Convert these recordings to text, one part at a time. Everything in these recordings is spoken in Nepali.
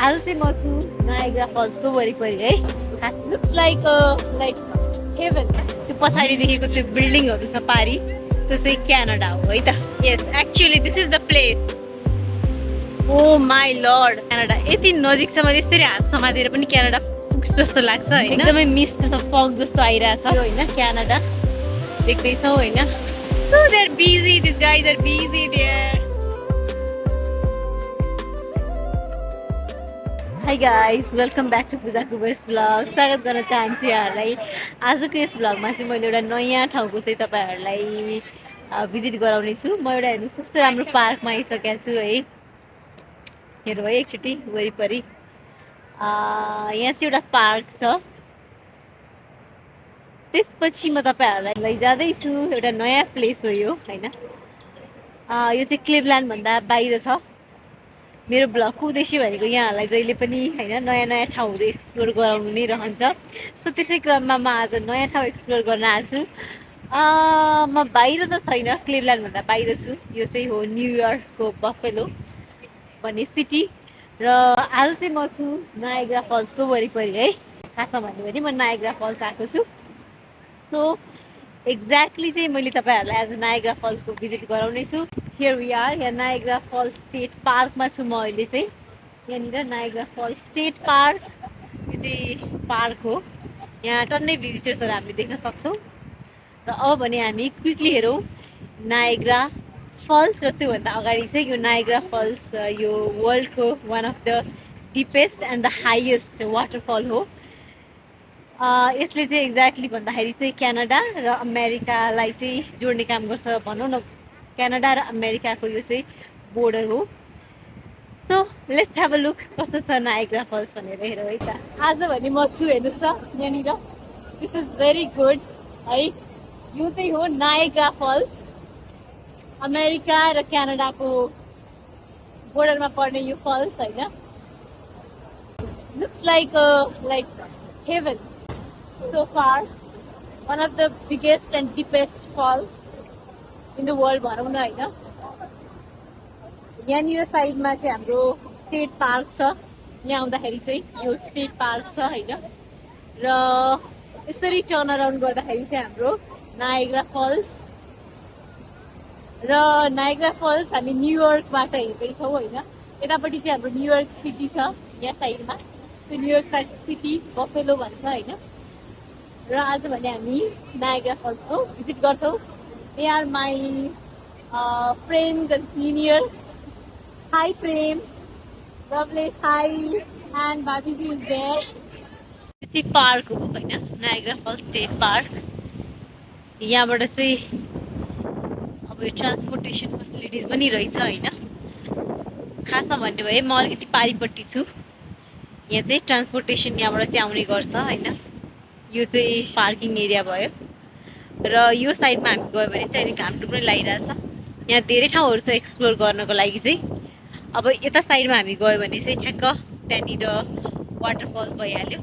आज चाहिँ म छु नायग्रा फल्सको वरिपरि है। Looks like heaven. त्यो पछाडि देखेको त्यो बिल्डिङहरू छ पारी, त्यो चाहिँ क्यानाडा हो है त। Yes, actually this is the place. Oh my Lord, Canada यति नजिक छ। मैले यसरी हात समातेर पनि क्यानाडा पुग्छ जस्तो लाग्छ होइन। एकदमै मिस्ट छ, फग जस्तो आइरहेछ होइन। क्यानाडा देख्दैछौ होइन। So they're busy, these guys are busy there. Hi guys, welcome back to Guyzz vlog. स्वागत गर्न चाहन्छु यहाँहरूलाई। आजको यस भ्लगमा चाहिँ मैले एउटा नयाँ ठाउँको चाहिँ तपाईहरुलाई भिजिट गराउने छु। म एउटा हेर्नुस् कस्तो राम्रो पार्कमा आइसकेको छु है। हेरौँ है एकचोटि वरिपरि। यहाँ चाहिँ एउटा पार्क छ। त्यसपछि म तपाईहरुलाई लैजाँदैछु एउटा नयाँ प्लेस हो यो हैन। यो चाहिँ क्लिभल्यान्ड भन्दा बाहिर छ। मेरो ब्लगको उद्देश्य भनेको यहाँहरूलाई जहिले पनि हैन नयाँ नयाँ ठाउँहरू एक्सप्लोर गराउनु नै रहन्छ। सो त्यसै क्रममा म आज नयाँ ठाउँ एक्सप्लोर गर्न आएको छु। म बाहिर त छैन, क्लिभल्यान्ड भन्दा बाहिर छु। यो चाहिँ हो न्युयोर्कको बफेलो भन्ने सिटी र आज चाहिँ म छु नायग्रा फल्सको वरिपरि है। खासमा भन्यो भने म नायग्रा फल्स आएको छु। सो एक्ज्याक्टली चाहिँ मैले तपाईहरुलाई आज नायग्रा फल्सको भिजिट गराउने छु। हियर वी आर, यहाँ नायग्रा फल्स स्टेट पार्कमा छु म अहिले चाहिँ। यहाँनिर नायग्रा फल्स स्टेट पार्क, यो चाहिँ पार्क हो। यहाँ टन्नै भिजिटर्सहरू हामीले देख्न सक्छौँ। र अब भने हामी क्विकली हेरौँ नायग्रा फल्स। र त्योभन्दा अगाडि चाहिँ यो नायग्रा फल्स यो वर्ल्डको one of the deepest and the highest waterfall हो। यसले चाहिँ एक्ज्याक्टली भन्दाखेरि चाहिँ क्यानाडा र अमेरिकालाई चाहिँ जोड्ने काम गर्छ भनौँ न। क्यानाडा र अमेरिकाको यो चाहिँ बोर्डर हो। So let's have a look कस्तो छ नायग्रा फल्स भनेर हेरौँ है त। आज भने म छु हेर्नुहोस् त यहाँनिर। दिस इज भेरी गुड है। यो चाहिँ हो नायग्रा फल्स, अमेरिका र क्यानाडाको बोर्डरमा पर्ने यो फल्स होइन। Looks like heaven so far, one of the biggest and deepest fall in the world भनौँ न होइन। यहाँनिर साइडमा चाहिँ हाम्रो स्टेट पार्क छ। यहाँ आउँदाखेरि चाहिँ यो स्टेट पार्क छ होइन। र यसरी टर्न अराउन्ड गर्दाखेरि चाहिँ हाम्रो नायग्रा फल्स। र नायग्रा फल्स हामी न्युयोर्कबाट हेर्दैछौँ होइन। यतापट्टि चाहिँ हाम्रो न्युयोर्क सिटी छ यहाँ साइडमा। त्यो न्युयोर्क सिटी बफेलो भन्छ होइन। र आज भने हामी नायग्रा फल्सको भिजिट गर्छौँ। They are my friends and senior. Hi Prem, Lovelesh hi, and bhabhiji is there. यो चाहिँ पार्क हो होइन, नायग्रा फल्स स्टेट पार्क। यहाँबाट चाहिँ अब यो ट्रान्सपोर्टेसन फेसिलिटिज पनि रहेछ होइन। खासमा भन्ने भए म अलिकति पारिपट्टि छु। यहाँ चाहिँ ट्रान्सपोर्टेसन यहाँबाट चाहिँ आउने गर्छ होइन। यो चाहिँ पार्किङ एरिया भयो। र यो साइडमा हामी गयो भने चाहिँ अहिले घाम टुक्रै लागिरहेछ। यहाँ धेरै ठाउँहरू छ एक्सप्लोर गर्नको लागि चाहिँ। अब यता साइडमा हामी गयो भने चाहिँ ठ्याक्क त्यहाँनिर वाटरफल्स भइहाल्यो।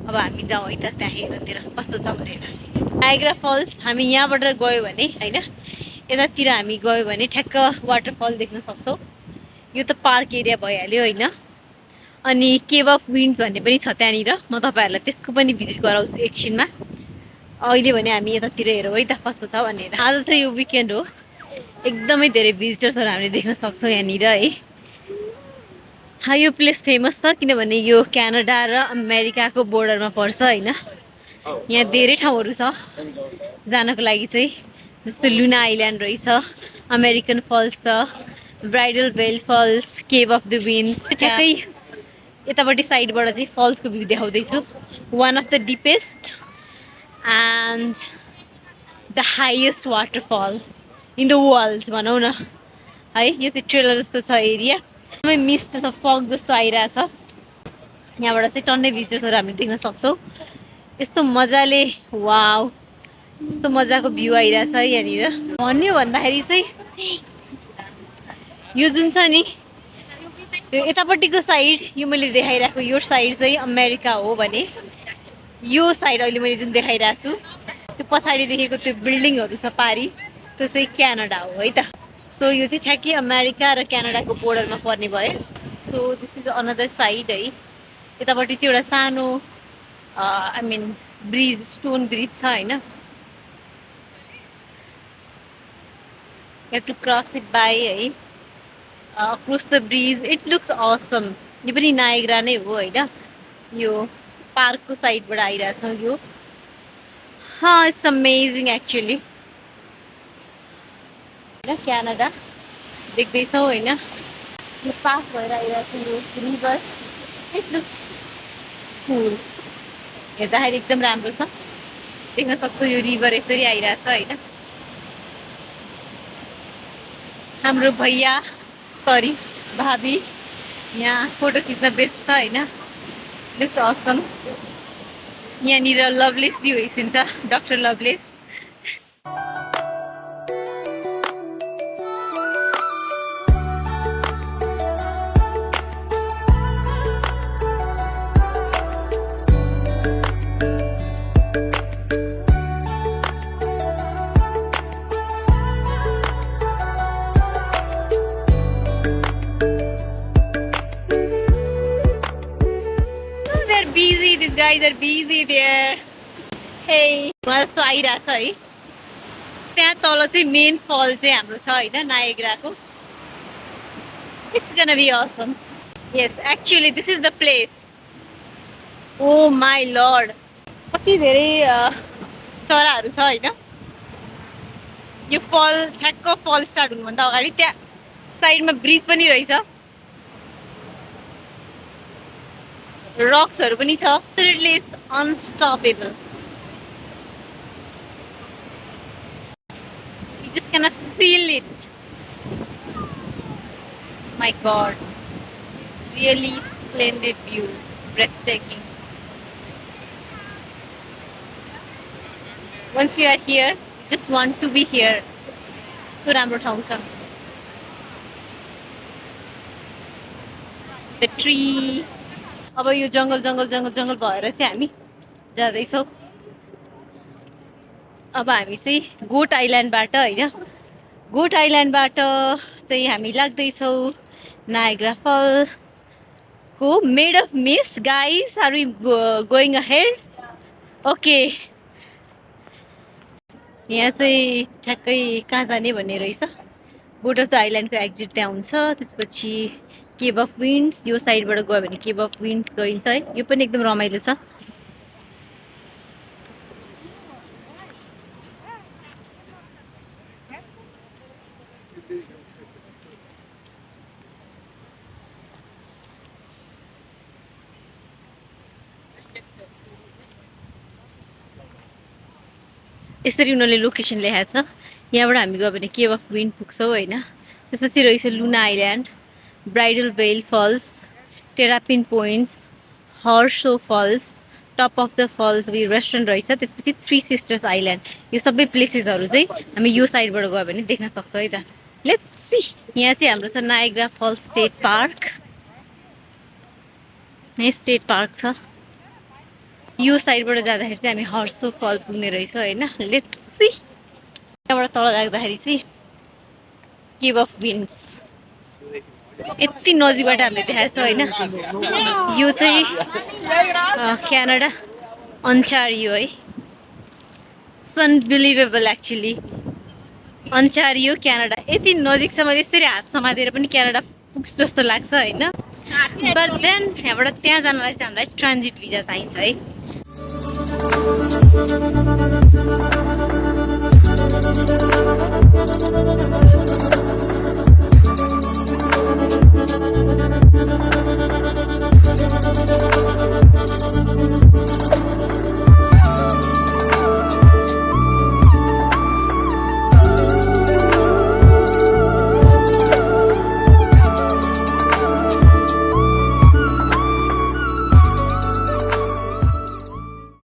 अब हामी जाउँ है त त्यहाँ हेरतिर कस्तो छ भनेर। नायग्रा फल्स हामी यहाँबाट गयो भने होइन, यतातिर हामी गयो भने ठ्याक्क वाटरफल देख्न सक्छौँ। यो त पार्क एरिया भइहाल्यो होइन। अनि केभ अफ विन्ड्स भन्ने पनि छ त्यहाँनिर। म तपाईँहरूलाई त्यसको पनि भिजिट गराउँछु एकछिनमा। अहिले भने हामी यतातिर हेरौँ है त कस्तो छ भनेर। आज चाहिँ यो विकेन्ड हो, एकदमै धेरै भिजिटर्सहरू हामीले देख्न सक्छौँ यहाँनिर है। यो प्लेस फेमस छ किनभने यो क्यानाडा र अमेरिकाको बोर्डरमा पर्छ होइन। यहाँ धेरै ठाउँहरू छ जानको लागि चाहिँ, जस्तो लुना आइल्यान्ड रहेछ, अमेरिकन फल्स छ, Bridal Veil Falls, Cave of the Winds. ठ्याक्कै यतापट्टि साइडबाट चाहिँ फल्सको भ्यू देखाउँदैछु। One of the deepest and the highest waterfall in the world भनौँ न है। यो चाहिँ ट्रेलर जस्तो छ एरिया। एकदमै मिस्ट छ, फग जस्तो आइरहेछ। यहाँबाट चाहिँ टन्नै भिजिटर्सहरू हामीले देख्न सक्छौँ। यस्तो मजाले वाउ, यस्तो मजाको भ्यू आइरहेछ है यहाँनिर। भन्यो भन्दाखेरि चाहिँ यो जुन छ नि यो यतापट्टिको साइड, यो मैले देखाइरहेको यो साइड चाहिँ अमेरिका हो भने यो साइड अहिले मैले जुन देखाइरहेको छु त्यो पछाडि देखेको त्यो बिल्डिङहरू छ पारी, त्यो चाहिँ क्यानाडा हो है त। सो यो चाहिँ ठ्याक्कै अमेरिका र क्यानाडाको बोर्डरमा पर्ने भयो। So this is another side है यतापट्टि चाहिँ एउटा सानो I mean bridge stone bridge छ हैन you have to cross it by है across the bridge it looks awesome यो पनि नायग्रा नै हो हैन यो पार्कको साइडबाट आइरहेछ यो it's amazing actually हैन क्यानाडा देख्दैछौ हैन यो पास भएर आइरहेछ यो रिभर it looks cool हेर्दाखेरि एकदम राम्रो छ देख्न सक्छौ यो रिभर यसरी आइरहेछ हैन हाम्रो भैया सरी भाभी यहाँ फोटो खिच्न व्यस्त हैन लुक्स असम यहाँनिर लभलेस जी होइसिन्छ doctor लभलेस These guys are busy there. Hey, वहाँ जस्तो आइरहेछ है त्यहाँ तल चाहिँ मेन फल चाहिँ हाम्रो छ हैन नायग्राको It's gonna be awesome. Yes, actually this is the place. Oh my lord. कति धेरै चराहरू छ हैन यो फल ठ्याक्क फल स्टार्ट हुनुभन्दा अगाडि त्यहाँ साइडमा ब्रिज पनि रहेछ रक्सहरू पनि छ absolutely it's unstoppable you just cannot feel it my god it's really splendid view breathtaking once you are here you just want to be here यस्तो राम्रो ठाउँ छ the tree अब यो जंगल जंगल जंगल जंगल भएर चाहिँ हामी जाँदैछौँ अब हामी चाहिँ गोट आइल्यान्डबाट हैन गोट आइल्यान्डबाट चाहिँ हामी लाग्दैछौँ नायग्रा फल को made of mist guys are we going ahead okay यहाँ चाहिँ ठ्याक्कै कहाँ जाने भन्ने रहेछ गोट अफ द आइल्यान्डको एक्जिट त्यहाँ हुन्छ त्यसपछि केभ अफ विन्ड्स यो साइडबाट गयो भने केभ अफ विन्ड्स गइन्छ है यो पनि एकदम रमाइलो छ यसरी उनीहरूले लोकेसन लेखाएको छ यहाँबाट हामी गयो भने केभ अफ विन्ड पुग्छौँ हैन त्यसपछि रहेछ Luna Island Bridal Veil Falls Terrapin Points Horseshoe Falls top of the falls we restaurant रहेछ त्यसपछि थ्री सिस्टर्स आइल्यान्ड यो सबै प्लेसेसहरू चाहिँ हामी यो साइडबाट गयो भने देख्न सक्छौँ है त लेट्स सी यहाँ चाहिँ हाम्रो छ नायग्रा फल्स स्टेट पार्क यहाँ स्टेट पार्क छ यो साइडबाट जाँदाखेरि चाहिँ हामी हर्सो फल पुग्ने रहेछ हैन लेट्स सी यहाँबाट तल राख्दाखेरि चाहिँ केभ अफ विन्ड्स यति नजिकबाट हामीले देखाएको छ हैन यो चाहिँ क्यानाडा अन्टारियो है अनबिलिभेबल एक्चुअली अन्टारियो क्यानाडा यति नजिक छ मैले यसरी हात समातेर पनि क्यानाडा पुग्छ जस्तो लाग्छ हैन बट देन यहाँबाट त्यहाँ जानलाई चाहिँ हामीलाई ट्रान्जिट भिजा चाहिन्छ है